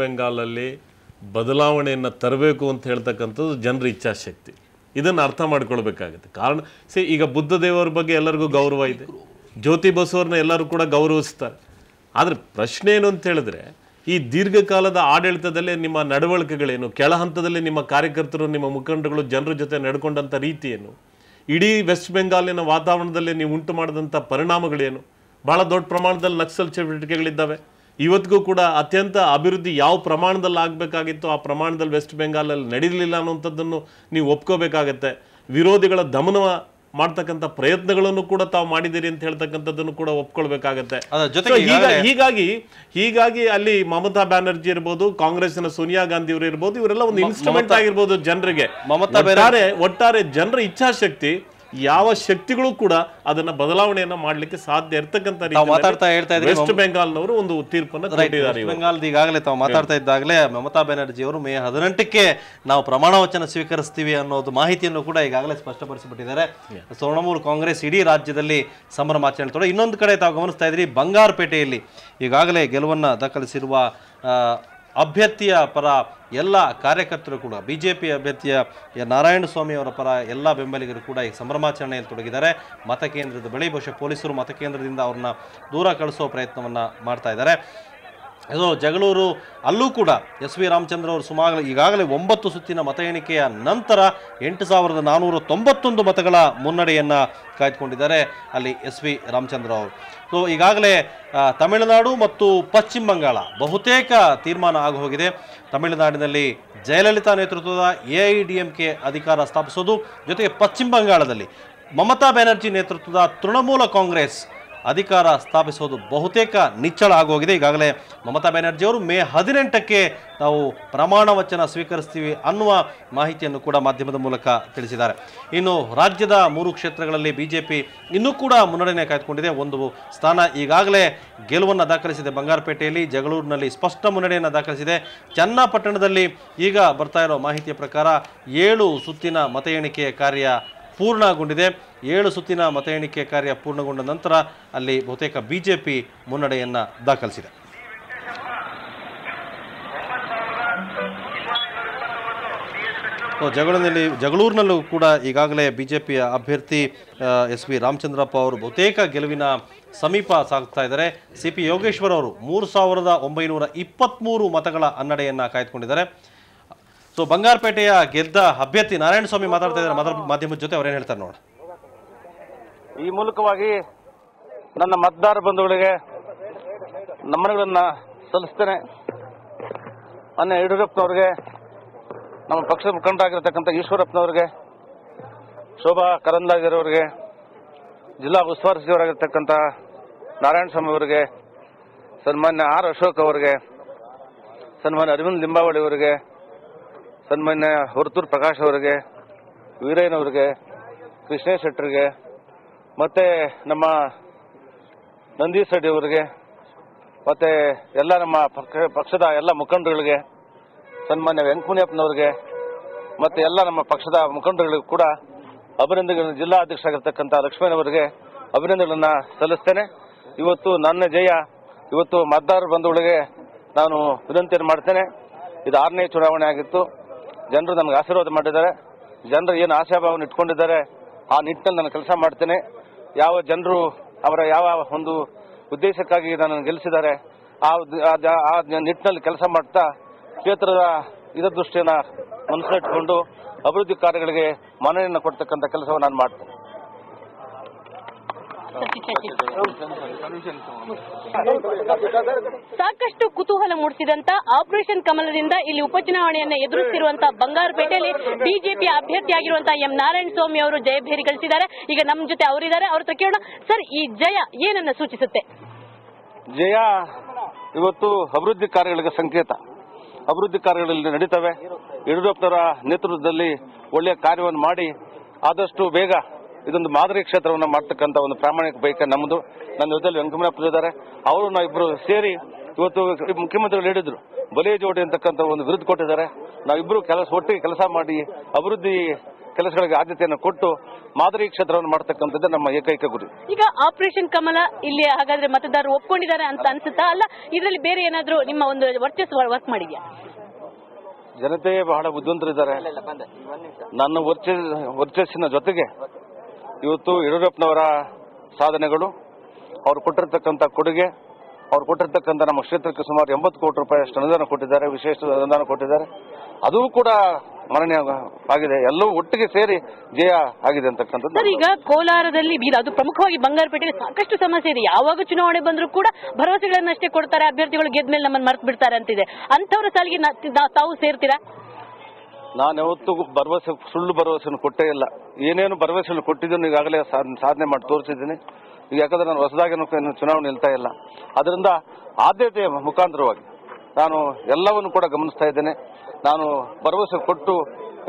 ಬೆಂಗಾಲಲ್ಲಿ ಬದಲಾವಣೆಯನ್ನು ತರಬೇಕು ಅಂತ ಹೇಳ್ತಕ್ಕಂಥದ್ದು ಜನರ ಇಚ್ಛಾಶಕ್ತಿ. ಇದನ್ನು ಅರ್ಥ ಮಾಡ್ಕೊಳ್ಬೇಕಾಗುತ್ತೆ. ಕಾರಣ ಈಗ ಬುದ್ಧ ದೇವರ ಬಗ್ಗೆ ಎಲ್ಲರಿಗೂ ಗೌರವ ಇದೆ, ಜ್ಯೋತಿ ಬಸವರನ್ನ ಎಲ್ಲರೂ ಕೂಡ ಗೌರವಿಸ್ತಾರೆ. ಆದರೆ ಪ್ರಶ್ನೆ ಏನು ಅಂತ ಹೇಳಿದ್ರೆ, ಈ ದೀರ್ಘಕಾಲದ ಆಡಳಿತದಲ್ಲಿ ನಿಮ್ಮ ನಡವಳಿಕೆಗಳೇನು, ಕೆಳ ಹಂತದಲ್ಲಿ ನಿಮ್ಮ ಕಾರ್ಯಕರ್ತರು, ನಿಮ್ಮ ಮುಖಂಡಗಳು ಜನರ ಜೊತೆ ನಡ್ಕೊಂಡಂಥ ರೀತಿ ಏನು, ಇಡೀ ವೆಸ್ಟ್ ಬೆಂಗಾಲಿನ ವಾತಾವರಣದಲ್ಲಿ ನೀವು ಉಂಟು ಮಾಡಿದಂಥ ಪರಿಣಾಮಗಳೇನು? ಭಾಳ ದೊಡ್ಡ ಪ್ರಮಾಣದಲ್ಲಿ ನಕ್ಸಲ್ ಚಟುವಟಿಕೆಗಳಿದ್ದಾವೆ. ಇವತ್ತಿಗೂ ಕೂಡ ಅತ್ಯಂತ ಅಭಿವೃದ್ಧಿ ಯಾವ ಪ್ರಮಾಣದಲ್ಲಿ ಆಗಬೇಕಾಗಿತ್ತು ಆ ಪ್ರಮಾಣದಲ್ಲಿ ವೆಸ್ಟ್ ಬೆಂಗಾಲಲ್ಲಿ ನಡೀಲಿಲ್ಲ ಅನ್ನುವಂಥದ್ದನ್ನು ನೀವು ಒಪ್ಕೋಬೇಕಾಗತ್ತೆ. ವಿರೋಧಿಗಳ ದಮನ ಮಾಡ್ತಕ್ಕಂಥ ಪ್ರಯತ್ನಗಳನ್ನು ಕೂಡ ತಾವು ಮಾಡಿದ್ದೀರಿ ಅಂತ ಹೇಳ್ತಕ್ಕಂಥದ್ದನ್ನು ಕೂಡ ಒಪ್ಕೊಳ್ಬೇಕಾಗತ್ತೆ. ಹೀಗಾಗಿ ಅಲ್ಲಿ ಮಮತಾ ಬ್ಯಾನರ್ಜಿ ಇರ್ಬೋದು, ಕಾಂಗ್ರೆಸ್ನ ಸೋನಿಯಾ ಗಾಂಧಿ ಅವರು ಇರ್ಬೋದು, ಇವರೆಲ್ಲ ಒಂದು ಇನ್ಸ್ಟ್ರೂಮೆಂಟ್ ಆಗಿರ್ಬೋದು ಜನರಿಗೆ. ಒಟ್ಟಾರೆ ಜನರ ಇಚ್ಛಾಶಕ್ತಿ, ಯಾವ ಶಕ್ತಿಗಳು ಕೂಡ ಅದನ್ನ ಬದಲಾವಣೆಯನ್ನ ಮಾಡ್ಲಿಕ್ಕೆ ಸಾಧ್ಯ ಇರ್ತಕ್ಕಂಥ ವೆಸ್ಟ್ ಬೆಂಗಾಲ್ನವರು ಒಂದು ತೀರ್ಪನ್ನು ಕೊಟ್ಟಿದ್ದಾರೆ. ಬೆಂಗಾಲ್ದ ಈಗಾಗಲೇ ತಾವು ಮಾತಾಡ್ತಾ ಇದ್ದಾಗಲೇ ಮಮತಾ ಬ್ಯಾನರ್ಜಿ ಅವರು ಮೇ 18ಕ್ಕೆ ನಾವು ಪ್ರಮಾಣ ವಚನ ಸ್ವೀಕರಿಸ್ತೀವಿ ಅನ್ನೋದು ಮಾಹಿತಿಯನ್ನು ಕೂಡ ಈಗಾಗಲೇ ಸ್ಪಷ್ಟಪಡಿಸಿಬಿಟ್ಟಿದ್ದಾರೆ. ತೃಣಮೂಲ ಕಾಂಗ್ರೆಸ್ ಇಡೀ ರಾಜ್ಯದಲ್ಲಿ ಸಂಭ್ರಮಾಚರಣೆ. ಇನ್ನೊಂದು ಕಡೆ ತಾವು ಗಮನಿಸ್ತಾ ಇದ್ರಿ, ಬಂಗಾರಪೇಟೆಯಲ್ಲಿ ಈಗಾಗಲೇ ಗೆಲುವನ್ನು ದಾಖಲಿಸಿರುವ ಅಭ್ಯರ್ಥಿಯ ಪರ ಎಲ್ಲ ಕಾರ್ಯಕರ್ತರು ಕೂಡ, ಬಿಜೆಪಿ ಅಭ್ಯರ್ಥಿಯ ನಾರಾಯಣಸ್ವಾಮಿ ಅವರ ಪರ ಎಲ್ಲ ಬೆಂಬಲಿಗರು ಕೂಡ ಈ ಸಂಭ್ರಮಾಚರಣೆಯಲ್ಲಿ ತೊಡಗಿದ್ದಾರೆ. ಮತಕೇಂದ್ರದ ಬಳಿ ಬಹುಶಃ ಪೊಲೀಸರು ಮತಕೇಂದ್ರದಿಂದ ಅವ್ರನ್ನ ದೂರ ಕಳಿಸೋ ಪ್ರಯತ್ನವನ್ನು ಮಾಡ್ತಾ ಇದ್ದಾರೆ. ಇದು ಜಗಳೂರು, ಅಲ್ಲೂ ಕೂಡ ಎಸ್ ವಿ ರಾಮಚಂದ್ರ ಅವರು ಸುಮಾರು ಈಗಾಗಲೇ 9 ಸುತ್ತಿನ ಮತ ಎಣಿಕೆಯ ನಂತರ 8491 ಮತಗಳ ಮುನ್ನಡೆಯನ್ನು ಕಾಯ್ದುಕೊಂಡಿದ್ದಾರೆ ಅಲ್ಲಿ ಎಸ್ ವಿ ರಾಮಚಂದ್ರ ಅವರು. ಸೊ ಈಗಾಗಲೇ ತಮಿಳುನಾಡು ಮತ್ತು ಪಶ್ಚಿಮ ಬಂಗಾಳ ಬಹುತೇಕ ತೀರ್ಮಾನ ಆಗೋಗಿದೆ. ತಮಿಳುನಾಡಿನಲ್ಲಿ ಜಯಲಲಿತಾ ನೇತೃತ್ವದ AIDMK ಅಧಿಕಾರ ಸ್ಥಾಪಿಸೋದು, ಜೊತೆಗೆ ಪಶ್ಚಿಮ ಬಂಗಾಳದಲ್ಲಿ ಮಮತಾ ಬ್ಯಾನರ್ಜಿ ನೇತೃತ್ವದ ತೃಣಮೂಲ ಕಾಂಗ್ರೆಸ್ ಅಧಿಕಾರ ಸ್ಥಾಪಿಸೋದು ಬಹುತೇಕ ನಿಚ್ಚಳ ಆಗೋಗಿದೆ. ಈಗಾಗಲೇ ಮಮತಾ ಬ್ಯಾನರ್ಜಿ ಅವರು ಮೇ 18ಕ್ಕೆ ನಾವು ಪ್ರಮಾಣ ವಚನ ಸ್ವೀಕರಿಸ್ತೀವಿ ಅನ್ನುವ ಮಾಹಿತಿಯನ್ನು ಕೂಡ ಮಾಧ್ಯಮದ ಮೂಲಕ ತಿಳಿಸಿದ್ದಾರೆ. ಇನ್ನು ರಾಜ್ಯದ 3 ಕ್ಷೇತ್ರಗಳಲ್ಲಿ ಬಿಜೆಪಿ ಇನ್ನೂ ಕೂಡ ಮುನ್ನಡೆಯನ್ನು ಕಾಯ್ದುಕೊಂಡಿದೆ. ಒಂದು ಸ್ಥಾನ ಈಗಾಗಲೇ ಗೆಲುವನ್ನು ದಾಖಲಿಸಿದೆ ಬಂಗಾರಪೇಟೆಯಲ್ಲಿ, ಜಗಳೂರಿನಲ್ಲಿ ಸ್ಪಷ್ಟ ಮುನ್ನಡೆಯನ್ನು ದಾಖಲಿಸಿದೆ. ಚನ್ನಪಟ್ಟಣದಲ್ಲಿ ಈಗ ಬರ್ತಾ ಇರೋ ಮಾಹಿತಿಯ ಪ್ರಕಾರ 7 ಸುತ್ತಿನ ಮತ ಎಣಿಕೆಯ ಕಾರ್ಯ ಪೂರ್ಣಗೊಂಡಿದೆ. 7 ಸುತ್ತಿನ ಮತ ಎಣಿಕೆ ಕಾರ್ಯ ಪೂರ್ಣಗೊಂಡ ನಂತರ ಅಲ್ಲಿ ಬಹುತೇಕ ಬಿಜೆಪಿ ಮುನ್ನಡೆಯನ್ನು ದಾಖಲಿಸಿದೆ. ಜಗಳೂರಿನಲ್ಲೂ ಕೂಡ ಈಗಾಗಲೇ ಬಿಜೆಪಿಯ ಅಭ್ಯರ್ಥಿ ಎಸ್ ವಿ ರಾಮಚಂದ್ರಪ್ಪ ಅವರು ಬಹುತೇಕ ಗೆಲುವಿನ ಸಮೀಪ ಸಾಗ್ತಾ ಇದ್ದಾರೆ. CP ಯೋಗೇಶ್ವರ್ ಅವರು 3923 ಮತಗಳ ಅನ್ನಡೆಯನ್ನು ಕಾಯ್ದುಕೊಂಡಿದ್ದಾರೆ. ಸೊ ಬಂಗಾರಪೇಟೆಯ ಗೆದ್ದ ಅಭ್ಯರ್ಥಿ ನಾರಾಯಣಸ್ವಾಮಿ ಮಾತಾಡ್ತಾ ಇದ್ದಾರೆ ಮಾಧ್ಯಮದ ಜೊತೆ. ಅವ್ರೇನು ಹೇಳ್ತಾರೆ ನೋಡಿ. ಈ ಮೂಲಕವಾಗಿ ನನ್ನ ಮತದಾರ ಬಂಧುಗಳಿಗೆ ನಮನಗಳನ್ನು ಸಲ್ಲಿಸ್ತೇನೆ. ಮೊನ್ನೆ ಯಡಿಯೂರಪ್ಪನವ್ರಿಗೆ, ನಮ್ಮ ಪಕ್ಷದ ಮುಖಂಡರಾಗಿರ್ತಕ್ಕಂಥ ಈಶ್ವರಪ್ಪನವ್ರಿಗೆ, ಶೋಭಾ ಕರಂದ್ಲಾಜೆರವರಿಗೆ, ಜಿಲ್ಲಾ ಉಸ್ತುವಾರಿ ಸಚಿವರಾಗಿರ್ತಕ್ಕಂಥ ನಾರಾಯಣಸ್ವಾಮಿ ಅವರಿಗೆ, ಸನ್ಮಾನ್ಯ R ಅಶೋಕ್ ಅವರಿಗೆ, ಸನ್ಮಾನ್ಯ ಅರವಿಂದ್ ಲಿಂಬಾವಳಿ ಅವರಿಗೆ, ಸನ್ಮಾನ್ಯ ಹೊರತೂರು ಪ್ರಕಾಶ್ ಅವರಿಗೆ, ವೀರಯ್ಯನವರಿಗೆ, ಕೃಷ್ಣೇಶ್ ಶೆಟ್ಟರಿಗೆ, ಮತ್ತು ನಮ್ಮ ನಂದೀಶ್ ರೆಡ್ಡಿ ಅವರಿಗೆ, ಮತ್ತು ಎಲ್ಲ ನಮ್ಮ ಪಕ್ಷದ ಎಲ್ಲ ಮುಖಂಡರುಗಳಿಗೆ, ಸನ್ಮಾನ್ಯ ವೆಂಕಟಮುನಿಯಪ್ಪನವ್ರಿಗೆ, ಮತ್ತು ಎಲ್ಲ ನಮ್ಮ ಪಕ್ಷದ ಮುಖಂಡರುಗಳಿಗೂ ಕೂಡ ಅಭಿನಂದನೆಗಳನ್ನು, ಜಿಲ್ಲಾ ಅಧ್ಯಕ್ಷರಾಗಿರ್ತಕ್ಕಂಥ ಲಕ್ಷ್ಮಣವರಿಗೆ ಅಭಿನಂದನೆಗಳನ್ನು ಸಲ್ಲಿಸ್ತೇನೆ. ಇವತ್ತು ನನ್ನ ಜಯ. ಇವತ್ತು ಮತದಾರರ ಬಂಧುಗಳಿಗೆ ನಾನು ವಿನಂತಿಯನ್ನು ಮಾಡ್ತೇನೆ. ಇದು 6ನೇ ಚುನಾವಣೆ ಆಗಿತ್ತು. ಜನರು ನನಗೆ ಆಶೀರ್ವಾದ ಮಾಡಿದ್ದಾರೆ. ಜನರು ಏನು ಆಶಾಭಾವನೆ ಇಟ್ಕೊಂಡಿದ್ದಾರೆ ಆ ನಿಟ್ಟಿನಲ್ಲಿ ನಾನು ಕೆಲಸ ಮಾಡ್ತೇನೆ. ಯಾವ ಜನರು ಅವರ ಯಾವ ಒಂದು ಉದ್ದೇಶಕ್ಕಾಗಿ ನನ್ನನ್ನು ಗೆಲ್ಲಿಸಿದ್ದಾರೆ ಆ ನಿಟ್ಟಿನಲ್ಲಿ ಕೆಲಸ ಮಾಡ್ತಾ ಕ್ಷೇತ್ರದ ಹಿತದೃಷ್ಟಿಯನ್ನು ಮನಸ್ಸಿಟ್ಕೊಂಡು ಅಭಿವೃದ್ಧಿ ಕಾರ್ಯಗಳಿಗೆ ಮನ್ನಣೆಯನ್ನು ಕೊಡ್ತಕ್ಕಂಥ ಕೆಲಸವನ್ನು ನಾನು ಮಾಡ್ತೇನೆ. ಸಾಕಷ್ಟು ಕುತೂಹಲ ಮೂಡಿಸಿದಂತ ಆಪರೇಷನ್ ಕಮಲದಿಂದ ಇಲ್ಲಿ ಉಪಚುನಾವಣೆಯನ್ನ ಎದುರಿಸುತ್ತಿರುವಂತಹ ಬಂಗಾರಪೇಟೆಯಲ್ಲಿ ಬಿಜೆಪಿ ಅಭ್ಯರ್ಥಿಯಾಗಿರುವಂತಹ ಎಂ ನಾರಾಯಣಸ್ವಾಮಿ ಅವರು ಜಯಭೇರಿ ಗಳಿಸಿದ್ದಾರೆ. ಈಗ ನಮ್ಮ ಜೊತೆ ಅವರಿದ್ದಾರೆ, ಅವ್ರ ಹತ್ರ ಕೇಳೋಣ. ಸರ್, ಈ ಜಯ ಏನನ್ನ ಸೂಚಿಸುತ್ತೆ? ಜಯ ಇವತ್ತು ಅಭಿವೃದ್ಧಿ ಕಾರ್ಯಗಳಿಗೆ ಸಂಕೇತ. ಅಭಿವೃದ್ಧಿ ಕಾರ್ಯಗಳಲ್ಲಿ ನಡೀತವೆ. ಯಡಿಯೂರಪ್ಪನವರ ನೇತೃತ್ವದಲ್ಲಿ ಒಳ್ಳೆಯ ಕಾರ್ಯವನ್ನು ಮಾಡಿ ಆದಷ್ಟು ಬೇಗ ಇದೊಂದು ಮಾದರಿ ಕ್ಷೇತ್ರವನ್ನು ಮಾಡ್ತಕ್ಕಂಥ ಒಂದು ಪ್ರಾಮಾಣಿಕ ಬಯಕೆ ನಮ್ಮದು. ನನ್ನ ಜೊತೆಯಲ್ಲಿ ವೆಂಕಟಮುನಿಯಪ್ಪ ಇದ್ದಾರೆ. ಅವರು ನಾವಿಬ್ಬರು ಸೇರಿ ಇವತ್ತು ಮುಖ್ಯಮಂತ್ರಿಗಳು ಹೇಳಿದ್ರು ಬಲೆ ಜೋಡಿ ಅಂತಕ್ಕಂಥ ಒಂದು ವಿರುದ್ಧ ಕೊಟ್ಟಿದ್ದಾರೆ. ನಾವಿಬ್ಬರು ಒಟ್ಟಿಗೆ ಕೆಲಸ ಮಾಡಿ ಅಭಿವೃದ್ಧಿ ಕೆಲಸಗಳಿಗೆ ಆದ್ಯತೆಯನ್ನು ಕೊಟ್ಟು ಮಾದರಿ ಕ್ಷೇತ್ರವನ್ನು ಮಾಡತಕ್ಕಂಥದ್ದೇ ನಮ್ಮ ಏಕೈಕ ಗುರಿ. ಈಗ ಆಪರೇಷನ್ ಕಮಲ ಇಲ್ಲಿ ಹಾಗಾದ್ರೆ ಮತದಾರರು ಒಪ್ಕೊಂಡಿದ್ದಾರೆ ಅಂತ ಅನ್ಸುತ್ತಾ, ಅಲ್ಲ ಇದರಲ್ಲಿ ಬೇರೆ ಏನಾದ್ರೂ ನಿಮ್ಮ ಒಂದು ವರ್ಚಸ್ಸು ವರ್ಕ್ ಮಾಡಿದ್ಯಾ? ಜನತೆ ಬಹಳ ಬುದ್ಧಿವಂತರಿದ್ದಾರೆ. ನನ್ನ ವರ್ಚಸ್ಸಿನ ಜೊತೆಗೆ ಇವತ್ತು ಯಡಿಯೂರಪ್ಪನವರ ಸಾಧನೆಗಳು, ಅವರು ಕೊಟ್ಟಿರ್ತಕ್ಕಂಥ ಕೊಡುಗೆ, ಅವ್ರು ಕೊಟ್ಟಿರ್ತಕ್ಕಂಥ ನಮ್ಮ ಕ್ಷೇತ್ರಕ್ಕೆ ಸುಮಾರು 80 ಕೋಟಿ ರೂಪಾಯಿ ಅಷ್ಟು ಅನುದಾನ ಕೊಟ್ಟಿದ್ದಾರೆ, ವಿಶೇಷ ಅನುದಾನ ಕೊಟ್ಟಿದ್ದಾರೆ. ಅದು ಕೂಡ ಮನನೆ ಆಗಿದೆ. ಎಲ್ಲವೂ ಒಟ್ಟಿಗೆ ಸೇರಿ ಜಯ ಆಗಿದೆ ಅಂತಕ್ಕಂಥದ್ದು. ಸರ್, ಈಗ ಕೋಲಾರದಲ್ಲಿ ಅದು ಪ್ರಮುಖವಾಗಿ ಬಂಗಾರಪೇಟೆಯಲ್ಲಿ ಸಾಕಷ್ಟು ಸಮಸ್ಯೆ ಇದೆ. ಯಾವಾಗ ಚುನಾವಣೆ ಬಂದರೂ ಕೂಡ ಭರವಸೆಗಳನ್ನಷ್ಟೇ ಕೊಡ್ತಾರೆ, ಅಭ್ಯರ್ಥಿಗಳು ಗೆದ್ದ ಮೇಲೆ ನಮ್ಮನ್ನು ಮರ್ತು ಬಿಡ್ತಾರೆ ಅಂತಿದೆ. ಅಂಥವ್ರ ಸಾಲಿಗೆ ತಾವು ಸೇರ್ತೀರಾ? ನಾನು ಯಾವತ್ತೂ ಸುಳ್ಳು ಭರವಸೆಯನ್ನು ಕೊಟ್ಟೇ ಇಲ್ಲ. ಏನೇನು ಭರವಸೆಯನ್ನು ಕೊಟ್ಟಿದ್ದನ್ನು ಈಗಾಗಲೇ ಸಾಧನೆ ಮಾಡಿ ತೋರಿಸಿದ್ದೀನಿ. ಈಗ ಯಾಕಂದ್ರೆ ನಾನು ಹೊಸದಾಗಿ ಚುನಾವಣೆ ನಿಲ್ತಾ ಇಲ್ಲ. ಅದರಿಂದ ಆದ್ಯತೆಯ ಮುಖಾಂತರವಾಗಿ ನಾನು ಎಲ್ಲವನ್ನು ಕೂಡ ಗಮನಿಸ್ತಾ ಇದ್ದೇನೆ. ನಾನು ಭರವಸೆ ಕೊಟ್ಟು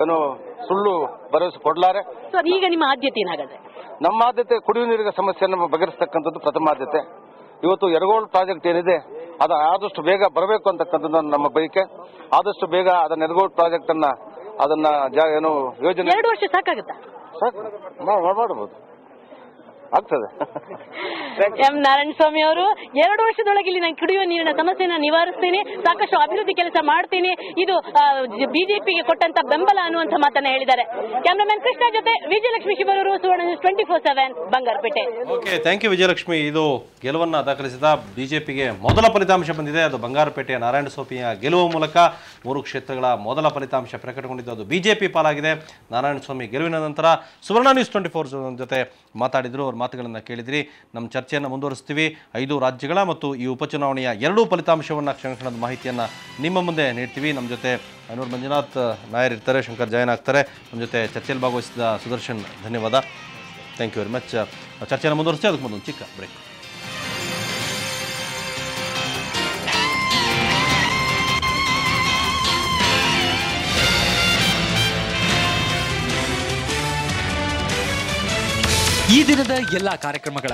ಏನು ಸುಳ್ಳು ಭರವಸೆ ಕೊಡಲಾರೆ. ಸರ್, ಈಗ ನಿಮ್ಮ ಆದ್ಯತೆ ಏನಾಗುತ್ತೆ? ನಮ್ಮ ಆದ್ಯತೆ ಕುಡಿಯುವ ನೀರಿನ ಸಮಸ್ಯೆಯನ್ನು ಬಗೆಹರಿಸತಕ್ಕಂಥದ್ದು ಪ್ರಥಮ ಆದ್ಯತೆ. ಇವತ್ತು ಯರಗೋಳ್ ಪ್ರಾಜೆಕ್ಟ್ ಏನಿದೆ ಅದು ಆದಷ್ಟು ಬೇಗ ಬರಬೇಕು ಅಂತಕ್ಕಂಥದ್ದು ನಮ್ಮ ಬಯಕೆ. ಆದಷ್ಟು ಬೇಗ ಅದನ್ನ ಯರಗೋಳ್ ಪ್ರಾಜೆಕ್ಟ್ ಅದನ್ನ ಏನು ಯೋಜನೆ 2 ವರ್ಷ ಸಾಕಾಗುತ್ತಾ? ಸಾಕು, ಮಾಡಬಹುದು, ಆಗ್ತದೆ. ಎಂ ನಾರಾಯಣಸ್ವಾಮಿ ಅವರು 2 ವರ್ಷದೊಳಗೆ ಇಲ್ಲಿ ನಾನು ಕುಡಿಯುವ ನೀರಿನ ಸಮಸ್ಯೆನ ನಿವಾರಿಸ್ತೀನಿ, ಸಾಕಷ್ಟು ಅಭಿವೃದ್ಧಿ ಕೆಲಸ ಮಾಡ್ತೀನಿ, ಇದು ಬಿಜೆಪಿಗೆ ಕೊಟ್ಟಂತ ಬೆಂಬಲ ಅನ್ನುವಂತ ಮಾತನ್ನ ಹೇಳಿದ್ದಾರೆ. ಕ್ಯಾಮರಾಮನ್ ಕೃಷ್ಣ ಜೊತೆ Vijayalakshmi Shivaruru, Suvarna news 24/7 Bangarapete. Okay, thank you Vijayalakshmi. ಇದು ಗೆಲುವನ್ನು ದಾಖಲಿಸಿದ ಬಿಜೆಪಿಗೆ ಮೊದಲ ಫಲಿತಾಂಶ ಬಂದಿದೆ. ಅದು ಬಂಗಾರಪೇಟೆಯ ನಾರಾಯಣಸ್ವಾಮಿಯ ಗೆಲುವು ಮೂಲಕ 3 ಕ್ಷೇತ್ರಗಳ ಮೊದಲ ಫಲಿತಾಂಶ ಪ್ರಕಟಗೊಂಡಿದ್ದು ಅದು ಬಿಜೆಪಿ ಪಾಲಾಗಿದೆ. ನಾರಾಯಣಸ್ವಾಮಿ ಗೆಲುವಿನ ನಂತರ ಸುವರ್ಣ ನ್ಯೂಸ್ 24 ಜೊತೆ ಮಾತಾಡಿದ್ರು. ಅವ್ರ ಮಾತುಗಳನ್ನು ಕೇಳಿದ್ರಿ. ನಮ್ಮ ಚರ್ಚೆಯನ್ನು ಮುಂದುವರಿಸ್ತೀವಿ. 5 ರಾಜ್ಯಗಳ ಮತ್ತು ಈ ಉಪಚುನಾವಣೆಯ 2 ಫಲಿತಾಂಶವನ್ನು ಕ್ಷಣಕ್ಷಣದ ಮಾಹಿತಿಯನ್ನು ನಿಮ್ಮ ಮುಂದೆ ನೀಡ್ತೀವಿ. ನಮ್ಮ ಜೊತೆ ಅನೂರ್ ಮಂಜುನಾಥ್ ನಾಯರ್ ಇರ್ತಾರೆ, ಶಂಕರ್ ಜೈನ್ ಆಗ್ತಾರೆ. ನಮ್ಮ ಜೊತೆ ಚರ್ಚೆಯಲ್ಲಿ ಭಾಗವಹಿಸಿದ ಸುದರ್ಶನ್, ಧನ್ಯವಾದ. Thank you very much. ಚರ್ಚೆಯನ್ನು ಮುಂದುವರಿಸ್ತೀವಿ. ಅದಕ್ಕೆ ಮೊದಲು ಚಿಕ್ಕ ಬ್ರೇಕ್. ಈ ದಿನದ ಎಲ್ಲಾ ಕಾರ್ಯಕ್ರಮಗಳ